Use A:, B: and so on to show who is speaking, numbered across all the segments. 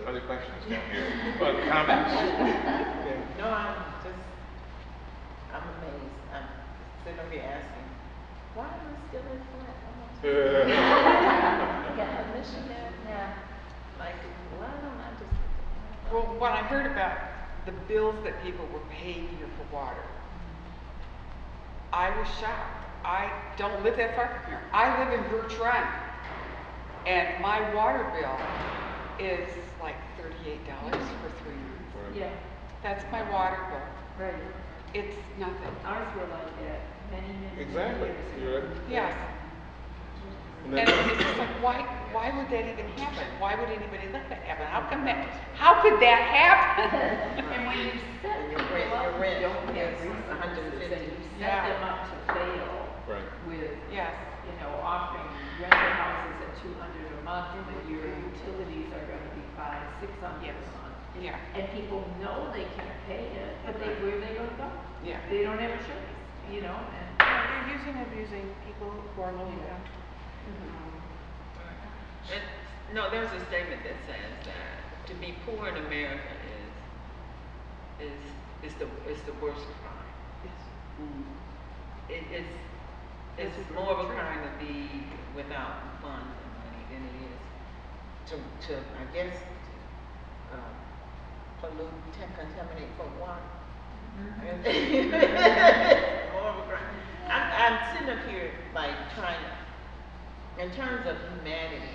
A: Other questions down here? Well, comments?
B: Yeah. No, I'm amazed. I'm sitting over here asking, why am I still in Flint? Yeah, a missionary. Yeah. Like, why don't I just?
C: Well, when I heard about the bills that people were paying here for water, I was shocked. I don't live that far from here. I live in Birch Run, and my water bill is like $38 for 3 months.
D: Yeah,
C: That's my water bill.
D: right.
C: It's nothing.
D: Ours were like that many
A: Exactly.
D: years
A: You're
D: ago.
A: right.
C: Yes.
A: And
C: And
A: then,
C: it's just like, why would that even happen? Why would anybody let that happen? How could that happen?
D: And when you set
B: And your
D: people
B: rent-
D: up,
B: your rent
D: you don't have
B: is
D: resources, and you set
C: Yeah.
D: them up to fail
A: right.
D: with,
C: Yes.
D: offering rental houses at $200 a month, and then your utilities are gonna be $500-600
C: Yes.
D: a month.
C: Yeah.
D: And people know they can't pay it, but where are they gonna go?
C: Yeah.
D: They don't have a choice, and.
E: They're using and abusing people who are low income.
B: And, no, there's a statement that says that to be poor in America is the worst crime. It's more of a crime to be without funds and money than it is to I guess, pollute, contaminate for water. It's more of a crime. I'm sitting up here like trying to, in terms of humanity and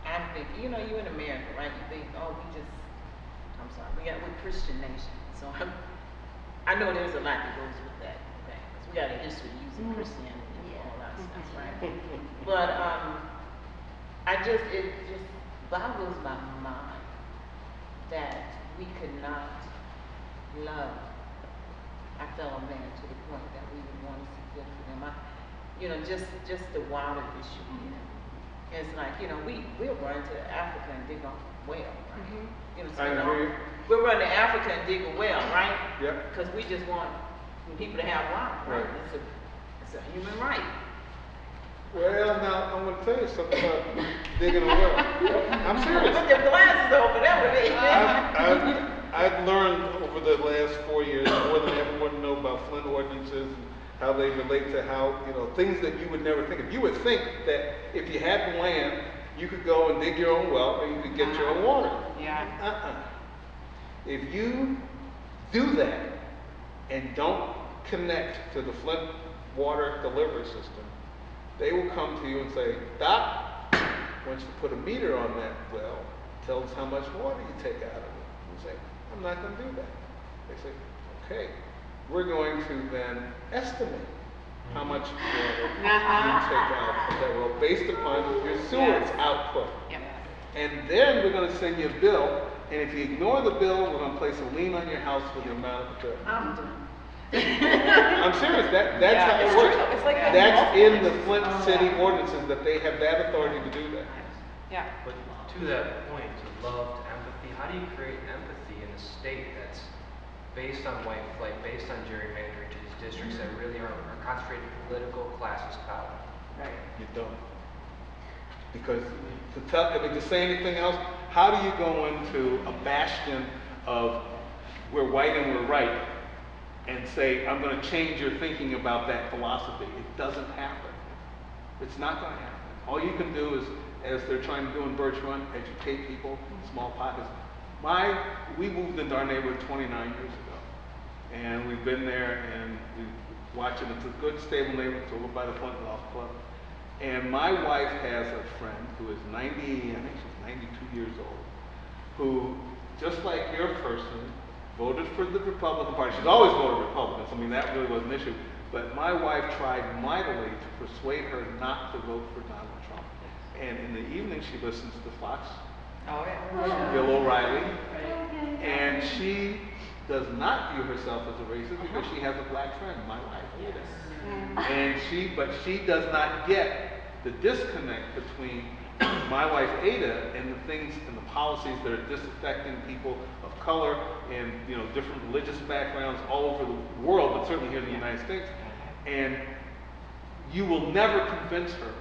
B: I'm thinking, you're in America, right? You think, we're Christian nation. So I know there's a lot that goes with that, okay? Because we got a history of using Christianity and all that stuff, right? But it just boggles my mind that we could not love our fellow man to the point that we would want to see good for them. Just the water issue here. It's like, we'll run to Africa and dig a well, right? We'll run to Africa and dig a well, right?
A: Yep.
B: Because we just want people to have water, right?
A: Right.
B: It's a human right.
A: Well, now, I'm going to tell you something about digging a well. I'm serious.
B: Put your glasses over, that would be.
A: I've learned over the last 4 years more than everyone know about Flint ordinances and how they relate to how, things that you would never think of. You would think that if you had the land, you could go and dig your own well or you could get your own water.
C: Yeah.
A: If you do that and don't connect to the Flint water delivery system, they will come to you and say, Doc, why don't you put a meter on that well, tell us how much water you take out of it. You say, I'm not going to do that. They say, okay, we're going to then estimate how much water you take out of that well based upon your sewage output.
C: Yep.
A: And then we're going to send you a bill, and if you ignore the bill, we're going to place a lien on your house for the amount of the bill. I'm serious. That's how it works.
E: It's like
A: That's in the Flint City ordinances that they have that authority to do that.
C: Yeah.
F: But to that point, to love, to empathy, how do you create empathy in a state that's based on white flight, based on gerrymandering to these districts that really are concentrated political classes power?
D: Right.
A: You don't. Because to say anything else, how do you go into a bastion of we're white and we're right and say, I'm going to change your thinking about that philosophy? It doesn't happen. It's not going to happen. All you can do is, as they're trying to do in Birch Run, educate people in small pockets. We moved into our neighborhood 29 years ago. And we've been there and we're watching. It's a good, stable neighborhood. It's over by the Flint Golf Club. And my wife has a friend who is 90, I think she's 92 years old, who, just like your person, voted for the Republican Party. She's always voted Republicans. I mean, that really was an issue. But my wife tried mightily to persuade her not to vote for Donald Trump. And in the evening, she listens to Fox,
C: Oh, yeah.
A: Bill O'Reilly, and she does not view herself as a racist because she has a black friend, my wife, Ada. And she does not get the disconnect between my wife Ada and the things and the policies that are disaffecting people of color and different religious backgrounds all over the world, but certainly here in the United States. And you will never convince her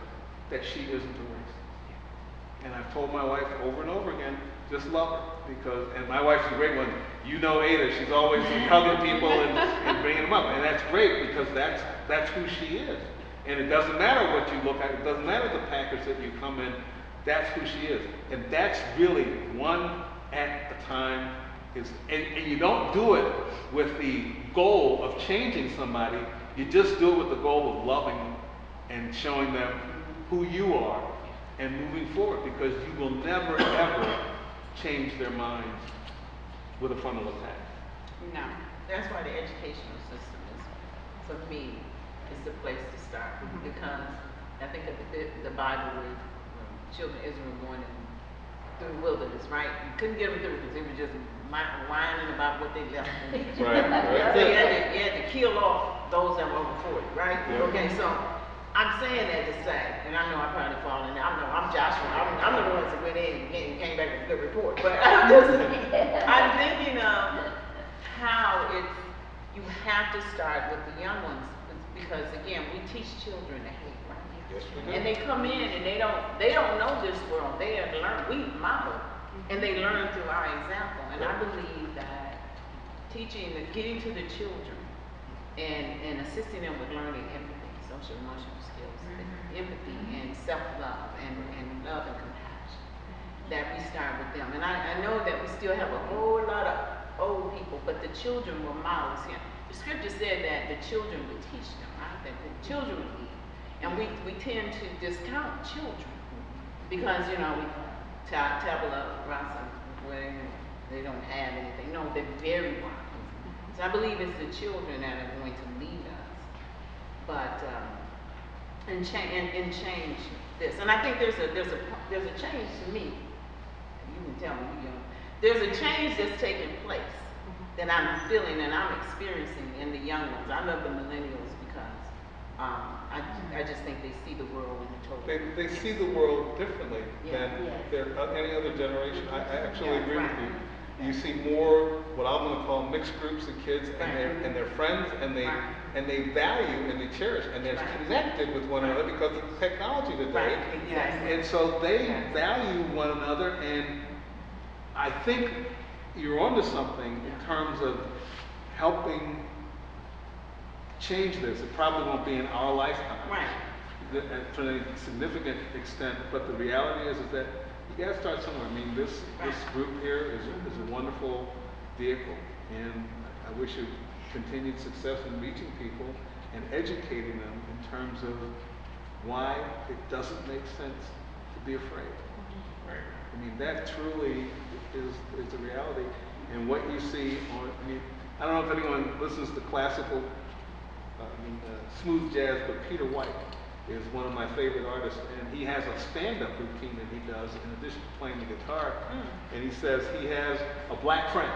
A: that she isn't a racist. And I've told my wife over and over again, just love her. Because, and my wife's a great one. You know Ada, she's always hugging people and bringing them up. And that's great because that's who she is. And it doesn't matter what you look at. It doesn't matter the package that you come in. That's who she is. And that's really one at a time. And you don't do it with the goal of changing somebody. You just do it with the goal of loving them and showing them who you are and moving forward, because you will never, ever change their minds with a frontal attack.
B: No, that's why the educational system is, for me, is the place to start. Because I think of the Bible where children of Israel were going through the wilderness, right? You couldn't get them through because they were just whining about what they left.
A: Right.
B: So you had to kill off those that were over 40, right?
A: Yeah.
B: Okay, so I'm saying that to say, and I know I probably fall in there. I'm Joshua. I'm the ones that went in and came back with a good report. But I'm thinking of how you have to start with the young ones, because again, we teach children to hate, right?
A: Yes, we do.
B: And they come in and they don't know this world. They have learned, we model, and they learn through our example. And I believe that getting to the children and assisting them with learning empathy, social emotional skills, empathy and self-love and love and compassion, that we start with them. And I know that we still have a whole lot of old people, but the children were models here. The scripture said that the children would teach them, right? That the children would lead. And we tend to discount children because, we tabula rasa, where they don't have anything. No, they're very wise. So I believe it's the children that are going to lead us, but and change this. And I think there's a change to me. You can tell me, there's a change that's taking place that I'm feeling and I'm experiencing in the young ones. I love the millennials because I just think they see the world in a total.
A: They see the world differently than any other generation. I actually agree with you. You see more what I'm going to call mixed groups of kids and their friends, and they value and they cherish and they're connected with one another because of the technology today.
B: Exactly.
A: And so they value one another, and I think you're onto something in terms of helping change this. It probably won't be in our lifetime, to any significant extent, but the reality is that you got to start somewhere. I mean, this group here is a wonderful vehicle, and I wish you continued success in reaching people and educating them in terms of why it doesn't make sense to be afraid. Right. I mean, that truly is the reality. And what you see I don't know if anyone listens to classical, smooth jazz, but Peter White is one of my favorite artists, and he has a stand-up routine that he does in addition to playing the guitar. And he says he has a black friend,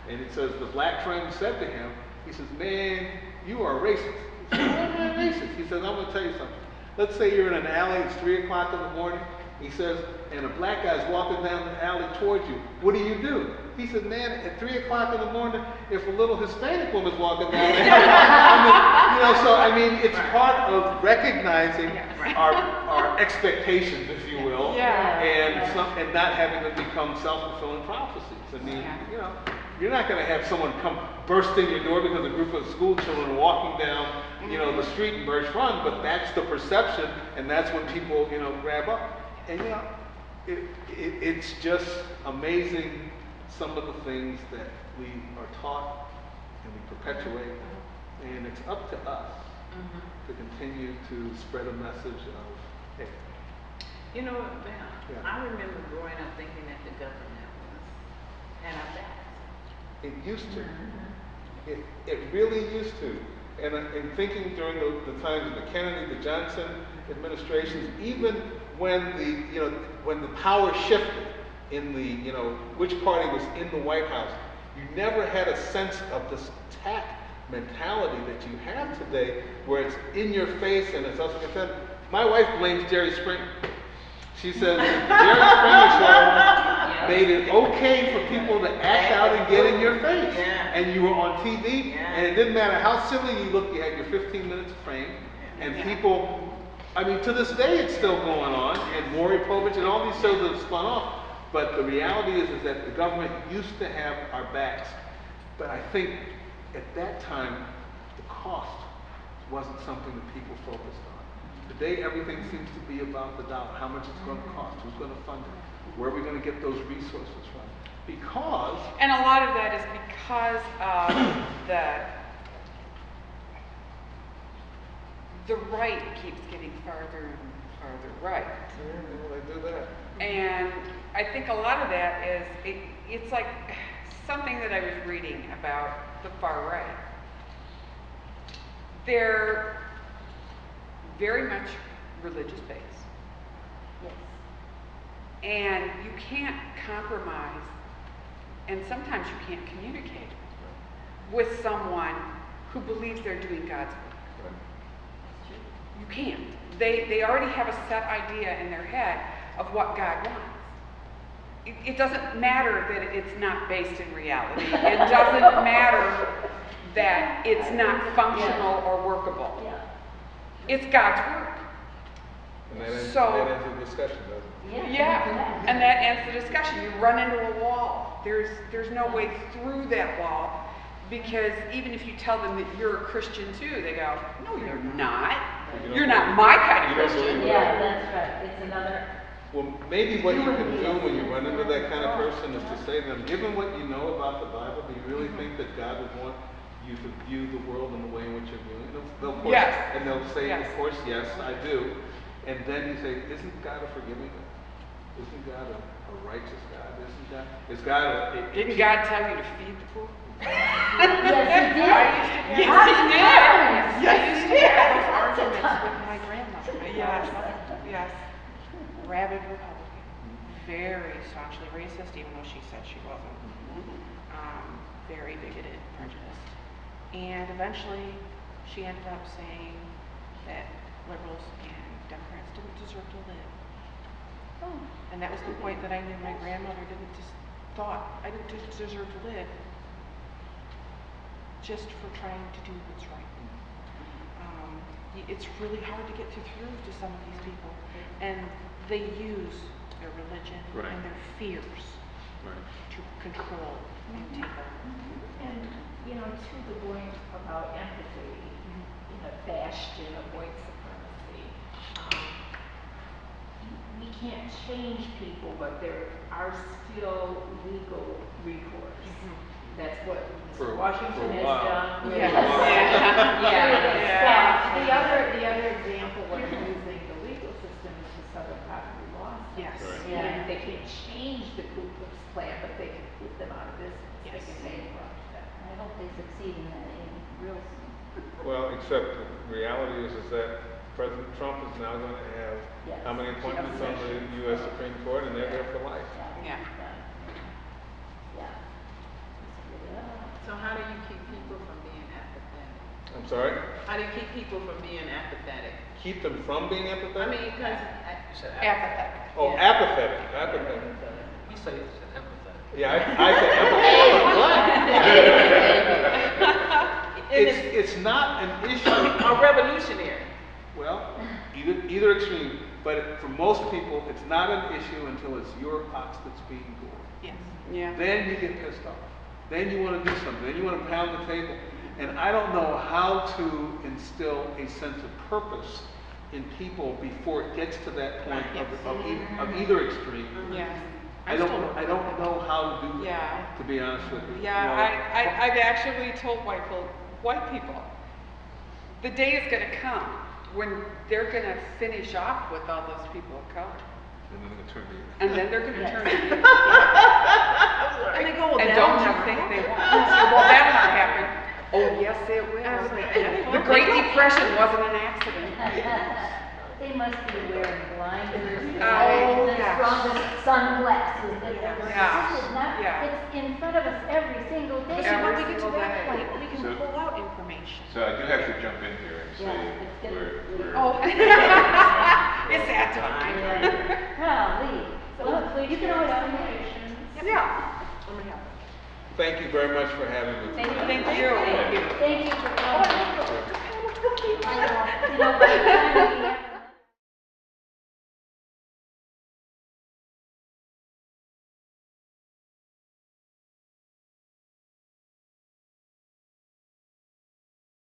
A: and he says the black friend said to him, he says, "Man, you are racist." He says, "Why am I racist?" He says, "I'm going to tell you something. Let's say you're in an alley, it's 3 o'clock in the morning," he says, "and a black guy's walking down the alley towards you. What do?" He said, "Man, at 3 o'clock in the morning, if a little Hispanic woman's walking down the alley," it's part of recognizing our expectations, if you will, and not having them become self-fulfilling prophecies. You're not going to have someone come burst in your door because a group of school children are walking down, the street in Birch Run, but that's the perception, and that's when people, grab up. And, it's just amazing some of the things that we are taught and we perpetuate, and it's up to us to continue to spread a message of, hey.
B: I remember growing up thinking that the government had our backs.
A: It used to. It really used to. And in thinking during the times of the Kennedy, the Johnson administrations, even when the power shifted in which party was in the White House, you never had a sense of this attack mentality that you have today, where it's in your face and it's us. My wife blames Jerry Springer. She says the Jerry Springer show made it okay for people to act out and get in your face. And you were on TV, and it didn't matter how silly you looked, you had your 15 minutes of fame, and people I mean, to this day, it's still going on, and Maury Povich and all these shows have spun off. But the reality is that the government used to have our backs. But I think at that time, the cost wasn't something that people focused on. Today, everything seems to be about the dollar, how much it's going to cost, who's going to fund it, where are we going to get those resources from? Because...
C: And a lot of that is because of the right keeps getting farther and farther right.
A: Yeah, they do that.
C: And I think a lot of that is, it's like something that I was reading about the far right. They're very much religious based.
B: Yes.
C: And you can't compromise, and sometimes you can't communicate with someone who believes they're doing God's work. You can't. They already have a set idea in their head of what God wants. It doesn't matter that it's not based in reality. It doesn't matter that it's not functional or workable.
B: Yeah.
C: It's God's work.
A: And that ends the discussion, doesn't it?
C: Yeah, and that ends the discussion. You run into a wall. There's no way through that wall, because even if you tell them that you're a Christian too, they go, no, you're not. You're not my kind of Christian.
B: Yeah, that's right. It's another.
A: Well, maybe what you can do when you run into that kind of person is to say to them, given what you know about the Bible, do you really think that God would want you to view the world in the way in which you're viewing it? They'll, of course,
C: Yes.
A: And they'll say,
C: Yes.
A: of course, yes, I do. And then you say, isn't God a forgiving God? Isn't God a righteous God? Isn't God? Is God a...
C: Didn't God tell you to feed the poor?
B: Yes, he did.
C: Yes, he did.
E: I used to have those arguments with my grandmother. My
C: Yes,
E: grandmother.
C: yes.
E: Rabid Republican, very staunchly racist, even though she said she wasn't. Very bigoted, prejudiced. And eventually, she ended up saying that liberals and Democrats didn't deserve to live.
B: Oh.
E: And that was the point that I knew my grandmother didn't just thought I didn't deserve to live just for trying to do what's right. It's really hard to get through to some of these people, and they use their religion and their fears to control and take over.
D: And, you know, to the point about empathy, in a bastion of white supremacy, we can't change people, but there are still legal recourse. That's what
A: For
D: Washington
A: a
D: has
A: while.
D: done.
C: Yes.
D: The other example when using the legal system is the Southern Poverty Law.
C: Yes.
A: Right.
B: Yeah.
D: They can't change the Ku Klux Klan, but they can put them out of business.
C: Yes.
D: They can bankrupt them.
B: I hope they succeed in that real soon.
A: Well, except the reality is that President Trump is now going to have
B: Yes.
A: how many appointments on the U.S. Supreme Court, and they're there for life.
C: Yeah.
B: Yeah.
G: So how do you keep people from being apathetic?
A: I'm sorry?
G: How do you keep people from being apathetic?
A: Keep them from being
G: I
A: empathetic?
G: mean, because
F: You said
C: Apathetic.
A: Oh,
G: yeah.
A: apathetic. Apathetic.
F: He said empathetic.
A: Yeah, I said empathetic. It's not an issue.
G: a revolutionary.
A: Well, either extreme, but for most people, it's not an issue until it's your ox that's being gored.
E: Yes.
C: Yeah.
A: Then you get pissed off. Then you want to do something. Then you want to pound the table. And I don't know how to instill a sense of purpose in people before it gets to that point of either extreme.
C: Yeah.
A: I don't know how to do that,
C: Yeah.
A: to be honest with you.
C: Yeah, I've actually told white people, the day is going to come when they're going to finish off with all those people of color.
A: And then they turn to you.
C: And then they're going to turn to you.
E: And they go, well,
C: And
E: that'll
C: don't you
E: never
C: think
E: happen.
C: they won't? Well, that'll not happen. Oh, yes, it will.
E: I was like,
C: The Great Depression wasn't an accident.
B: They must be wearing blinders,
C: Oh,
B: the
C: yeah.
B: strongest sunglasses that ever
C: Yeah.
B: existed.
C: Yeah.
B: It's in front of us every single day.
E: So when we
C: Every
E: get to
C: single
E: that
C: day.
E: point, we can
H: So-
E: pull out information.
H: So I do have to jump in here and
B: Yeah,
H: say,
B: it's gonna-
H: we're,
C: Oh. It's that time.
B: Golly. Well, you can always come in.
C: Yeah.
A: Thank you very much for having me.
B: Thank you.
C: Thank you.
B: Thank